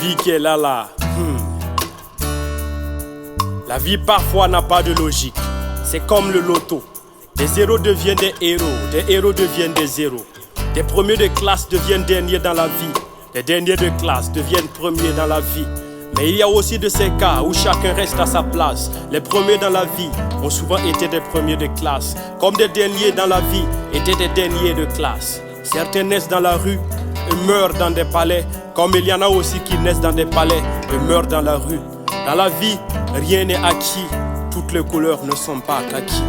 vie qui est là. La vie parfois n'a pas de logique. C'est comme le loto. Des zéros deviennent des héros deviennent des zéros. Des premiers de classe deviennent derniers dans la vie. Les derniers de classe deviennent premiers dans la vie. Mais il y a aussi de ces cas où chacun reste à sa place. Les premiers dans la vie ont souvent été des premiers de classe, comme des derniers dans la vie étaient des derniers de classe. Certains naissent dans la rue et meurent dans des palais, comme il y en a aussi qui naissent dans des palais et meurent dans la rue. Dans la vie, rien n'est acquis, toutes les couleurs ne sont pas kaki.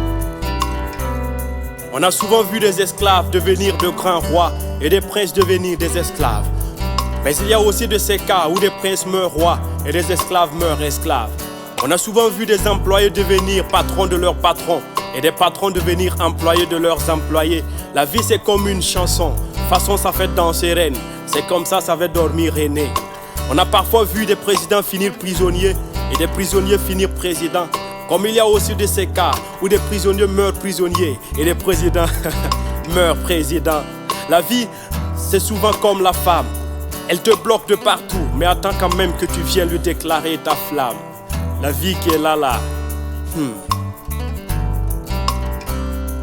On a souvent vu des esclaves devenir de grands rois et des princes devenir des esclaves. Mais il y a aussi de ces cas où des princes meurent rois et des esclaves meurent esclaves. On a souvent vu des employés devenir patrons de leurs patrons et des patrons devenir employés de leurs employés. La vie c'est comme une chanson, façon ça fait danser reine, c'est comme ça fait dormir René. On a parfois vu des présidents finir prisonniers et des prisonniers finir présidents. Comme il y a aussi de ces cas où des prisonniers meurent prisonniers et des présidents meurent présidents. La vie c'est souvent comme la femme. Elle te bloque de partout, mais attends quand même que tu viennes lui déclarer ta flamme. La vie qui est là.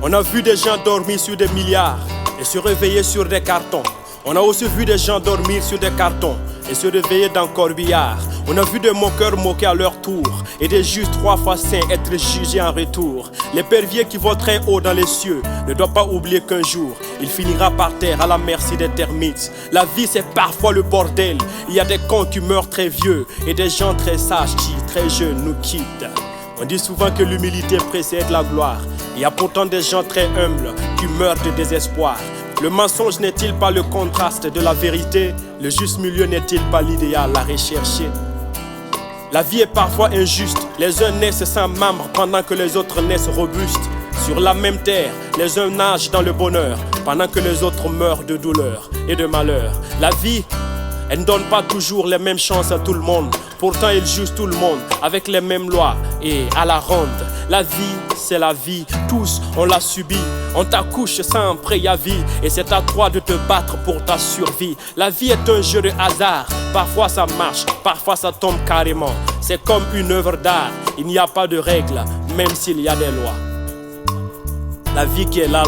On a vu des gens dormir sur des milliards et se réveiller sur des cartons. On a aussi vu des gens dormir sur des cartons et se réveiller dans corbillard. On a vu des moqueurs moquer à leur tour et des juges 3 fois saints être jugés en retour. L'épervier qui vole très haut dans les cieux ne doit pas oublier qu'un jour il finira par terre à la merci des termites. La vie c'est parfois le bordel. Il y a des cons qui meurent très vieux et des gens très sages qui très jeunes nous quittent. On dit souvent que l'humilité précède la gloire. Il y a pourtant des gens très humbles qui meurent de désespoir. Le mensonge n'est-il pas le contraste de la vérité? Le juste milieu n'est-il pas l'idéal à rechercher? La vie est parfois injuste. Les uns naissent sans membres pendant que les autres naissent robustes. Sur la même terre, les uns nagent dans le bonheur pendant que les autres meurent de douleur et de malheur. La vie, elle ne donne pas toujours les mêmes chances à tout le monde. Pourtant, elle juge tout le monde avec les mêmes lois et à la ronde. La vie, c'est la vie. Tous, on l'a subi. On t'accouche sans préavis et c'est à toi de te battre pour ta survie. La vie est un jeu de hasard. Parfois ça marche, parfois ça tombe carrément. C'est comme une œuvre d'art. Il n'y a pas de règles, même s'il y a des lois. La vie qui est là.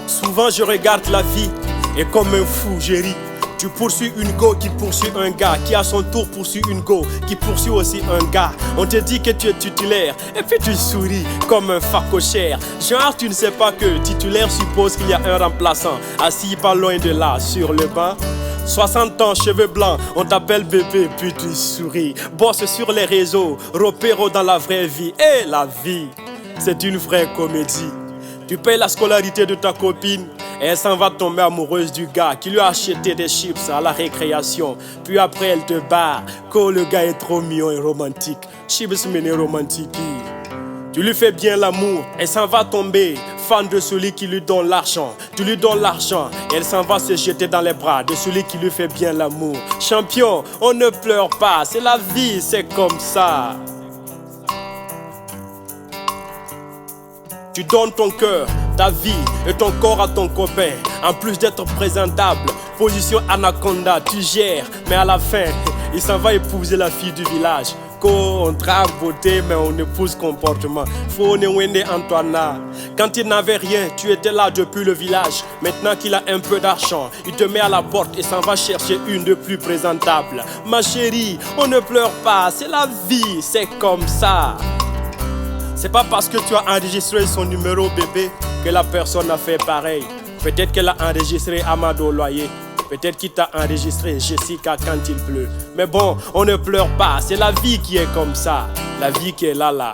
Souvent je regarde la vie et comme un fou je ris. Tu poursuis une go qui poursuit un gars qui à son tour poursuit une go qui poursuit aussi un gars. On te dit que tu es titulaire et puis tu souris comme un facochère. Genre tu ne sais pas que titulaire suppose qu'il y a un remplaçant assis pas loin de là sur le banc. 60 ans, cheveux blancs, on t'appelle bébé puis tu souris. Bosse sur les réseaux, repéro dans la vraie vie. Et la vie, c'est une vraie comédie. Tu payes la scolarité de ta copine et elle s'en va tomber amoureuse du gars qui lui a acheté des chips à la récréation. Puis après elle te barre, quand le gars est trop mignon et romantique. Chips mené romantique. Tu lui fais bien l'amour, elle s'en va tomber fan de celui qui lui donne l'argent. Tu lui donnes l'argent et elle s'en va se jeter dans les bras de celui qui lui fait bien l'amour. Champion, on ne pleure pas, c'est la vie, c'est comme ça. Tu donnes ton cœur, ta vie et ton corps à ton copain. En plus d'être présentable, position anaconda, tu gères. Mais à la fin, il s'en va épouser la fille du village. On drague beauté, mais on épouse comportement. Faut ne wende Antoine. Quand il n'avait rien, tu étais là depuis le village. Maintenant qu'il a un peu d'argent, il te met à la porte et s'en va chercher une de plus présentable. Ma chérie, on ne pleure pas, c'est la vie, c'est comme ça. C'est pas parce que tu as enregistré son numéro bébé que la personne a fait pareil. Peut-être qu'elle a enregistré Amado Loyer. Peut-être qu'il t'a enregistré Jessica quand il pleut. Mais bon, on ne pleure pas, c'est la vie qui est comme ça. La vie qui est là.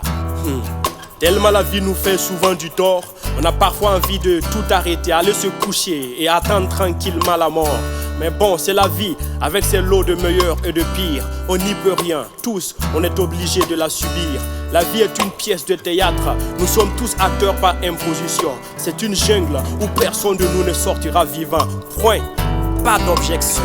Tellement la vie nous fait souvent du tort. On a parfois envie de tout arrêter, aller se coucher et attendre tranquillement la mort. Mais bon, c'est la vie, avec ses lots de meilleurs et de pires. On n'y peut rien, tous, on est obligé de la subir. La vie est une pièce de théâtre, nous sommes tous acteurs par imposition. C'est une jungle où personne de nous ne sortira vivant. Point, pas d'objection.